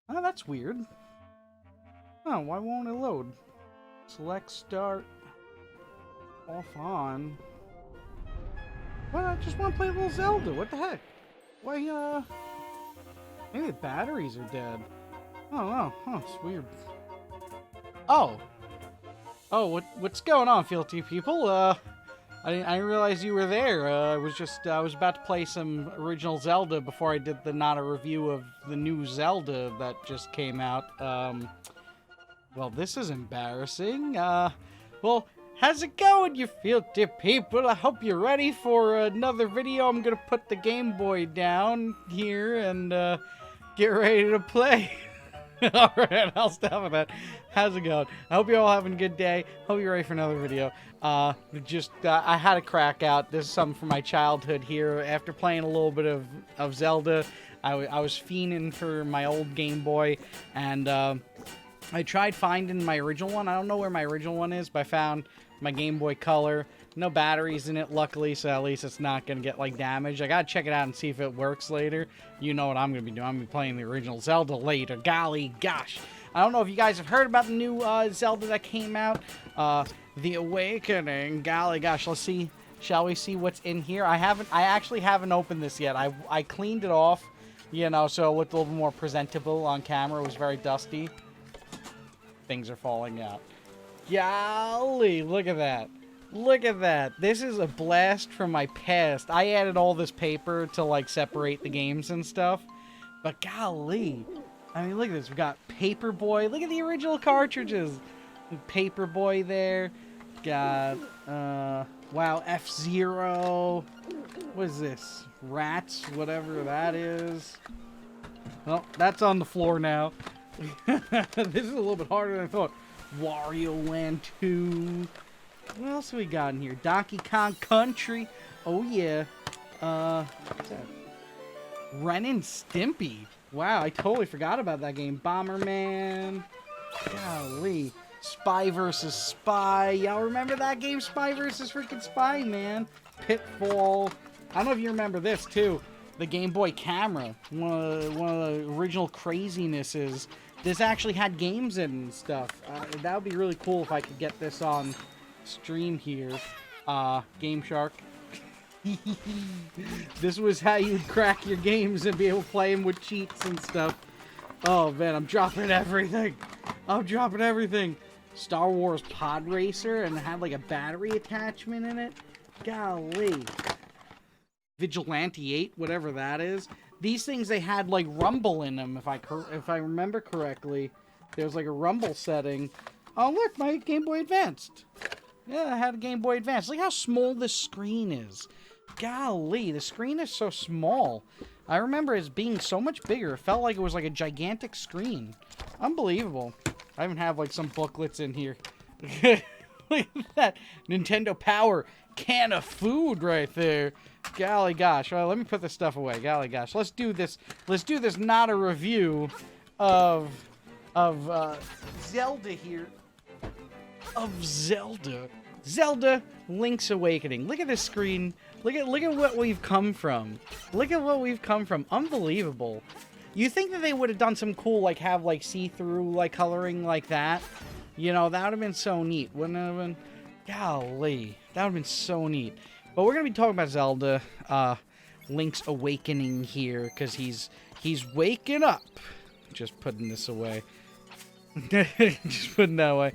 Oh, that's weird. Oh, why won't it load? Select start. Off on. What? I just want to play a little Zelda. What the heck? Why, maybe the batteries are dead. Oh, no. Huh, it's weird. Oh. Oh, what's going on, Fealty people? I didn't realize you were there. I was about to play some original Zelda before I did the not a review of the new Zelda that just came out. Well, this is embarrassing. Well, how's it going, you Fealty people? I hope you're ready for another video. I'm gonna put the Game Boy down here and get ready to play. Alright, I'll stop with that. How's it going? I hope you're all having a good day. Hope you're ready for another video. I had a crack out. This is something from my childhood here. After playing a little bit of Zelda, I was fiending for my old Game Boy, and I tried finding my original one. I don't know where my original one is, but I found my Game Boy Color. No batteries in it, luckily, so at least it's not going to get, like, damaged. I gotta check it out and see if it works later. You know what I'm going to be doing. I'm going to be playing the original Zelda later. Golly gosh. I don't know if you guys have heard about the new Zelda that came out. The Awakening. Golly gosh. Let's see. Shall we see what's in here? I actually haven't opened this yet. I cleaned it off, you know, so it looked a little more presentable on camera. It was very dusty. Things are falling out. Golly, look at that. Look at that. This is a blast from my past. I added all this paper to, like, separate the games and stuff. But golly. I mean, look at this. We got Paperboy. Look at the original cartridges. Paperboy there. Got, wow, F-Zero. What is this? Rats, whatever that is. Well, that's on the floor now. This is a little bit harder than I thought. Wario Land 2. What else we got in here? Donkey Kong Country. Oh, yeah. What's that? Ren and Stimpy. Wow, I totally forgot about that game. Bomberman. Golly. Spy vs. Spy. Y'all remember that game? Spy vs. freaking Spy, man. Pitfall. I don't know if you remember this, too. The Game Boy camera. One of the original crazinesses. This actually had games in it and stuff. That would be really cool if I could get this on stream here. Game Shark. This was how you crack your games and be able to play them with cheats and stuff. Oh man, I'm dropping everything. I'm dropping everything. Star Wars Pod Racer, and it had like a battery attachment in it. Golly. Vigilante 8, whatever that is. These things, they had like rumble in them, if I remember correctly. There was like a rumble setting. Oh look, my Game Boy Advanced. Yeah, I had a Game Boy Advance. Look how small this screen is. Golly, the screen is so small. I remember it as being so much bigger. It felt like it was like a gigantic screen. Unbelievable. I even have like some booklets in here. Look at that. Nintendo Power can of food right there. Golly gosh. Well, let me put this stuff away. Golly gosh. Let's do this. Let's do this not a review of Zelda here. Of Zelda. Zelda Link's Awakening. Look at this screen. Look at what we've come from. Look at what we've come from. Unbelievable. You think that they would have done some cool, like, have, like, see-through, like, coloring like that? You know, that would have been so neat. Wouldn't it have been? Golly. That would have been so neat. But we're going to be talking about Zelda, Link's Awakening here, because he's waking up. Just putting this away. Just putting that away.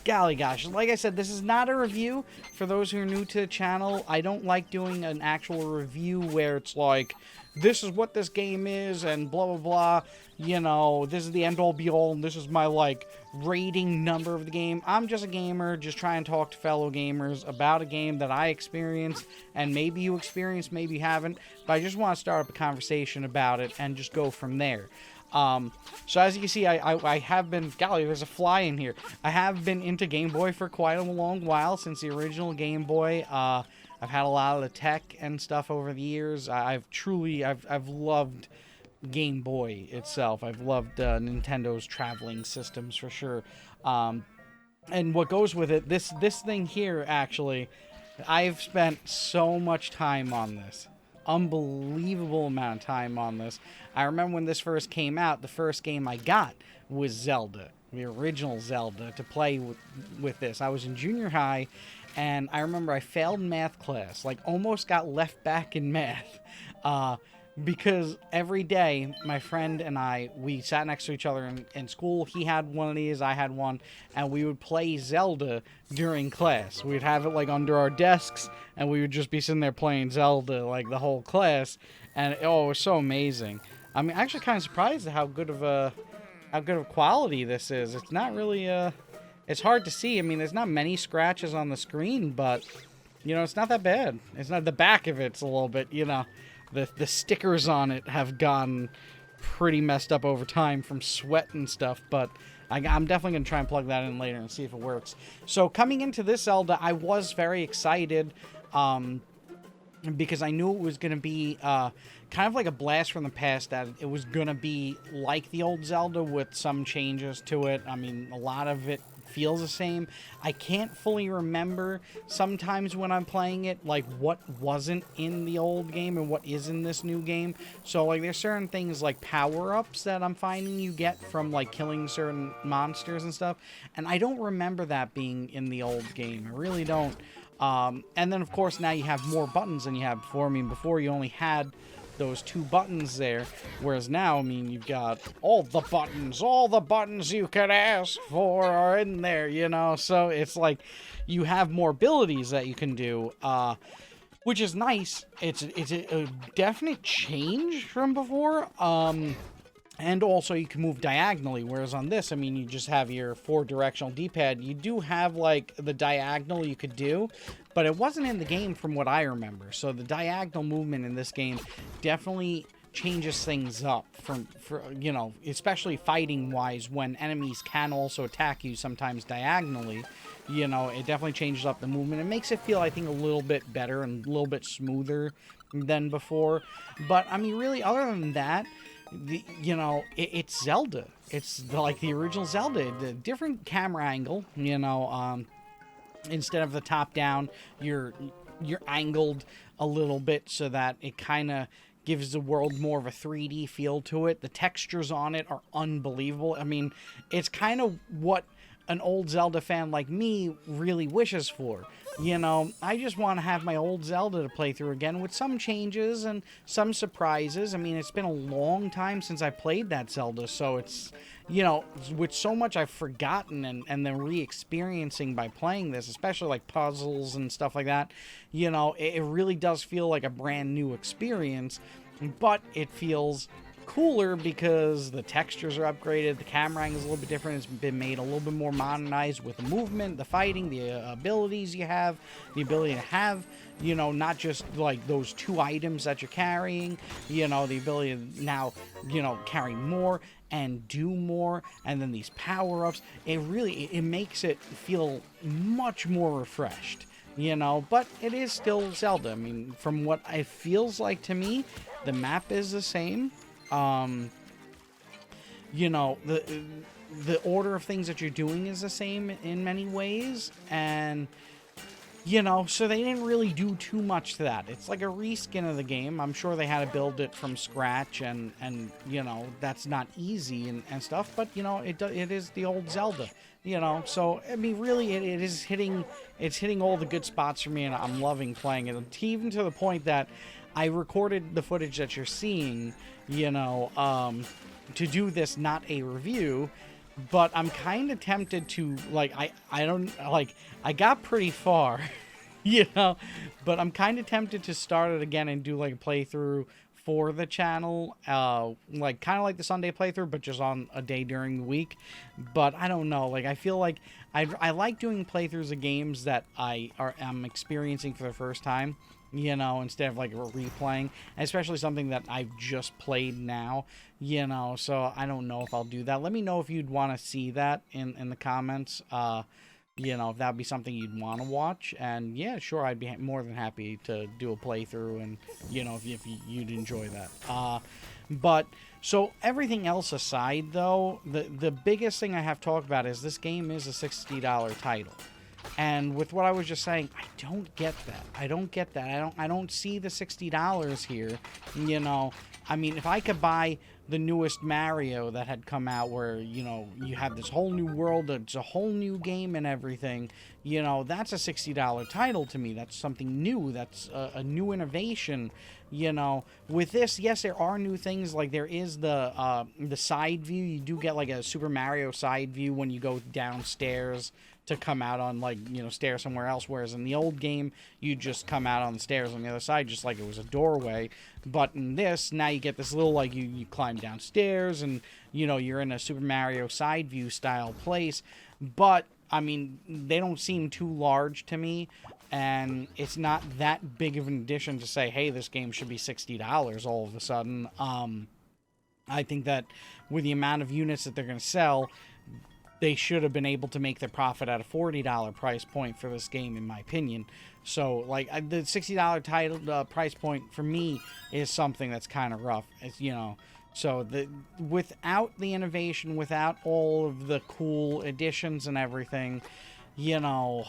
Golly gosh, like I said, this is not a review. For those who are new to the channel, I don't like doing an actual review where it's like, this is what this game is, and blah, blah, blah. You know, this is the end-all, be-all, and this is my, like, rating number of the game. I'm just a gamer, just trying to talk to fellow gamers about a game that I experienced, and maybe you experienced, maybe you haven't, but I just want to start up a conversation about it and just go from there. So as you can see, I have been, golly, there's a fly in here. I have been into Game Boy for quite a long while, since the original Game Boy. I've had a lot of the tech and stuff over the years. I've loved Game Boy itself. I've loved Nintendo's traveling systems for sure. And what goes with it, this thing here, actually, I've spent so much time on this. unbelievable amount of time on this. I remember when this first came out, the first game I got was Zelda, the original Zelda, to play with this. I was in junior high, and I remember I failed math class, like almost got left back in math, because every day my friend and I, we sat next to each other in school. He had one of these, I had one, and we would play Zelda during class. We'd have it like under our desks, and we would just be sitting there playing Zelda like the whole class, and it was so amazing. I mean, actually kind of surprised at how good of quality this is. It's not really it's hard to see. I mean, there's not many scratches on the screen, but you know, it's not that bad. It's not, the back of it's a little bit, you know, the stickers on it have gotten pretty messed up over time from sweat and stuff, but I'm definitely going to try and plug that in later and see if it works. So coming into this Zelda, I was very excited because I knew it was going to be kind of like a blast from the past, that it was going to be like the old Zelda with some changes to it. I mean, a lot of it feels the same. I can't fully remember sometimes when I'm playing it, like what wasn't in the old game and what is in this new game. So like there's certain things like power-ups that I'm finding you get from like killing certain monsters and stuff, and I don't remember that being in the old game. I really don't. And then of course now you have more buttons than you had before. I mean, before you only had those 2 buttons there, whereas now, I mean, you've got all the buttons you could ask for are in there, you know, so it's like you have more abilities that you can do, which is nice. It's a definite change from before, and also you can move diagonally, whereas on this, I mean, you just have your 4-directional D-pad. You do have, like, the diagonal you could do, but it wasn't in the game from what I remember. So the diagonal movement in this game definitely changes things up for you know, especially fighting-wise, when enemies can also attack you sometimes diagonally. You know, it definitely changes up the movement. It makes it feel, I think, a little bit better and a little bit smoother than before. But, I mean, really, other than that, you know, it's Zelda. It's like the original Zelda. The different camera angle, you know, instead of the top down, you're angled a little bit so that it kind of gives the world more of a 3D feel to it. The textures on it are unbelievable. I mean, it's kind of what an old Zelda fan like me really wishes for. You know, I just want to have my old Zelda to play through again with some changes and some surprises. I mean, it's been a long time since I played that Zelda, so it's, you know, with so much I've forgotten and then re-experiencing by playing this, especially like puzzles and stuff like that, you know, it really does feel like a brand new experience, but it feels cooler because the textures are upgraded, the camera angle is a little bit different, it's been made a little bit more modernized with the movement, the fighting, the abilities you have, the ability to have, you know, not just like those 2 items that you're carrying, you know, the ability to now, you know, carry more and do more, and then these power-ups. It makes it feel much more refreshed, you know, but it is still Zelda. I mean, from what it feels like to me, the map is the same. You know, the order of things that you're doing is the same in many ways, and you know, so they didn't really do too much to that. It's like a reskin of the game. I'm sure they had to build it from scratch, and you know, that's not easy and stuff, but you know, it is the old Zelda, you know. So I mean, really, it is hitting all the good spots for me, and I'm loving playing it, even to the point that I recorded the footage that you're seeing, you know, to do this, not a review, but I'm kind of tempted to, like, I don't, like, I got pretty far, you know, but I'm kind of tempted to start it again and do, like, a playthrough for the channel, like, kind of like the Sunday playthrough, but just on a day during the week. But I don't know, like, I feel like I like doing playthroughs of games that I'm experiencing for the first time, you know, instead of like replaying, especially something that I've just played now, you know. So I don't know if I'll do that. Let me know if you'd want to see that in the comments, you know, if that'd be something you'd want to watch. And yeah, sure, I'd be more than happy to do a playthrough, and you know, if you'd enjoy that. But so everything else aside, though, the biggest thing I have to talk about is this game is a $60 title. And with what I was just saying, I don't get that. I don't get that. I don't see the $60 here. You know, I mean, if I could buy the newest Mario that had come out where, you know, you have this whole new world, it's a whole new game and everything, you know, that's a $60 title to me. That's something new. That's a new innovation. You know, with this, yes, there are new things. Like there is the side view. You do get like a Super Mario side view when you go downstairs to come out on, like, you know, stairs somewhere else, whereas in the old game you just come out on the stairs on the other side just like it was a doorway. But in this, now you get this little, like, you climb downstairs and, you know, you're in a Super Mario side view style place. But I mean, they don't seem too large to me, and it's not that big of an addition to say, hey, this game should be $60 all of a sudden. I think that with the amount of units that they're going to sell, they should have been able to make their profit at a $40 price point for this game, in my opinion. So, like, the $60 title price point for me is something that's kind of rough. It's, you know, so without the innovation, without all of the cool additions and everything, you know,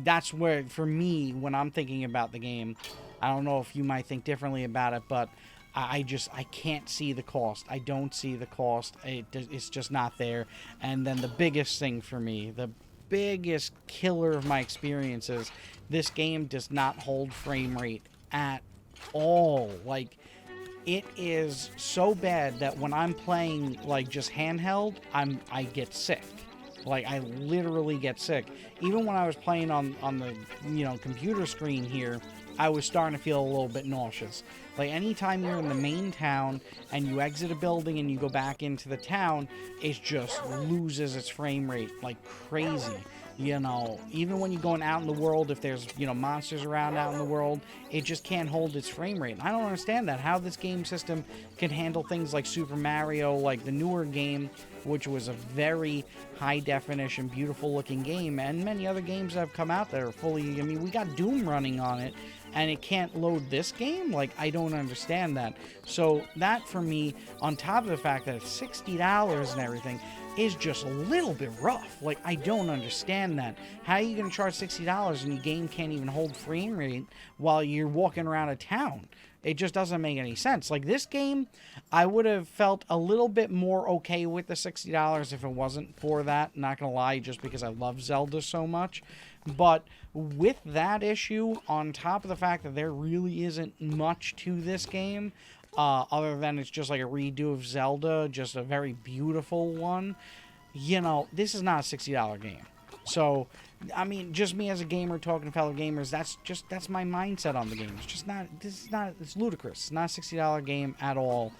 that's where, for me, when I'm thinking about the game, I don't know if you might think differently about it, but I can't see the cost. I don't see the cost. It's just not there. And then the biggest thing for me, the biggest killer of my experience is this game does not hold frame rate at all. Like, it is so bad that when I'm playing, like, just handheld, I get sick. Like, I literally get sick. Even when I was playing on the, you know, computer screen here, I was starting to feel a little bit nauseous. Like, anytime you're in the main town and you exit a building and you go back into the town, it just loses its frame rate like crazy. You know, even when you're going out in the world, if there's, you know, monsters around out in the world, it just can't hold its frame rate. And I don't understand that, how this game system can handle things like Super Mario, like the newer game, which was a very high definition, beautiful looking game, and many other games that have come out that are fully, I mean, we got Doom running on it, and it can't load this game? Like, I don't understand that. So that, for me, on top of the fact that it's $60 and everything, is just a little bit rough. Like, I don't understand that. How are you going to charge $60 and your game can't even hold frame rate while you're walking around a town? It just doesn't make any sense. Like, this game, I would have felt a little bit more okay with the $60 if it wasn't for that. Not going to lie, just because I love Zelda so much. But with that issue, on top of the fact that there really isn't much to this game, other than it's just like a redo of Zelda, just a very beautiful one, you know, this is not a $60 game. So, I mean, just me as a gamer talking to fellow gamers, that's my mindset on the game. It's just not, it's ludicrous. It's not a $60 game at all.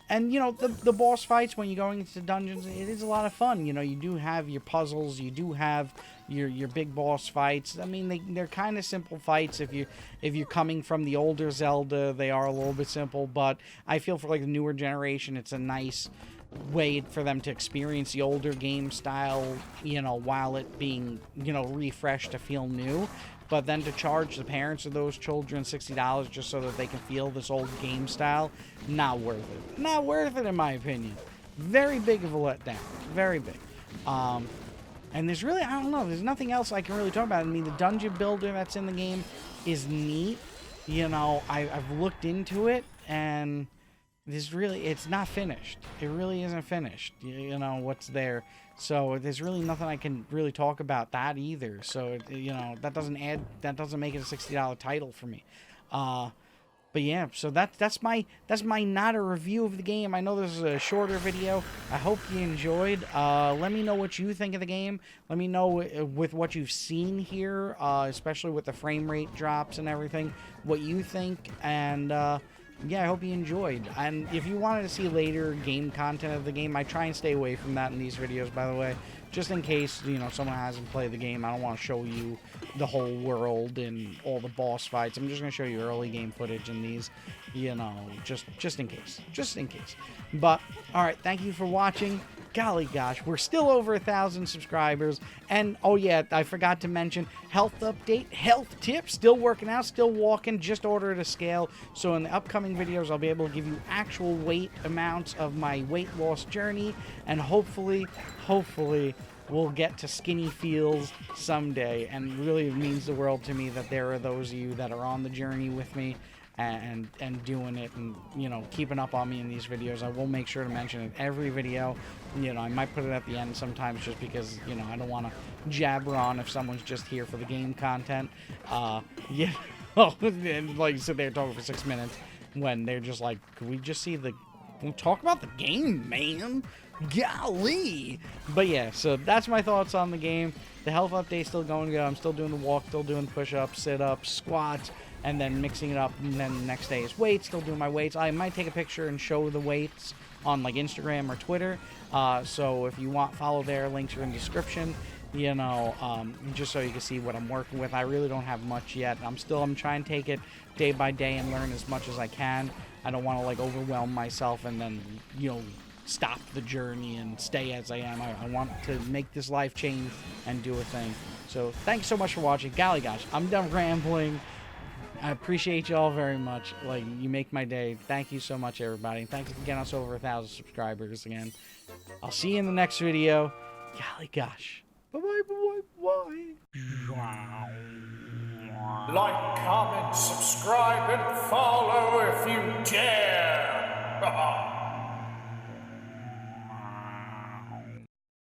And, you know, the boss fights when you're going into dungeons, it is a lot of fun. You know, you do have your puzzles, you do have your big boss fights. I mean, they're kind of simple fights. If you're coming from the older Zelda, they are a little bit simple. But I feel for, like, the newer generation, it's a nice way for them to experience the older game style, you know, while it being, you know, refreshed to feel new. But then to charge the parents of those children $60 just so that they can feel this old game style, not worth it. Not worth it, in my opinion. Very big of a letdown. Very big. And there's really, I don't know, there's nothing else I can really talk about. I mean, the dungeon builder that's in the game is neat. You know, I've looked into it, and it's not finished. It really isn't finished, you know, what's there. So there's really nothing I can really talk about that either. So, you know, that doesn't make it a $60 title for me. But yeah, so that's my not a review of the game. I know this is a shorter video. I hope you enjoyed. Let me know what you think of the game. Let me know with what you've seen here, especially with the frame rate drops and everything, what you think. And yeah, I hope you enjoyed. And if you wanted to see later game content of the game, I try and stay away from that in these videos, by the way. Just in case, you know, someone hasn't played the game. I don't want to show you the whole world and all the boss fights. I'm just going to show you early game footage in these, you know, just in case. Just in case. But, alright, thank you for watching. golly gosh, we're still over 1,000 subscribers. And oh yeah, I forgot to mention health update, health tips, still working out, still walking, just ordered a scale. So in the upcoming videos, I'll be able to give you actual weight amounts of my weight loss journey, and hopefully we'll get to skinny Feals someday. And really it means the world to me that there are those of you that are on the journey with me and doing it, and you know, keeping up on me in these videos. I will make sure to mention it every video. You know, I might put it at the end sometimes just because, you know, I don't want to jabber on if someone's just here for the game content. Yeah, and like sit there talking for 6 minutes when they're just like, could we just see the, we'll talk about the game, man, golly. But yeah, so that's my thoughts on the game. The health update's still going good. I'm still doing the walk, still doing push-ups, sit-ups, squats, and then mixing it up. And then the next day is weights, still doing my weights. I might take a picture and show the weights on like Instagram or Twitter. So if you want, follow there. Links are in the description. You know, just so you can see what I'm working with. I really don't have much yet. I'm trying to take it day by day and learn as much as I can. I don't want to like overwhelm myself and then, you know, stop the journey and stay as I am. I want to make this life change and do a thing. So thanks so much for watching. Golly gosh, I'm done rambling. I appreciate you all very much. Like, you make my day. Thank you so much, everybody. And thanks for getting us over 1,000 subscribers again. I'll see you in the next video. Golly gosh. Bye-bye, bye-bye, bye. Like, comment, subscribe, and follow if you dare.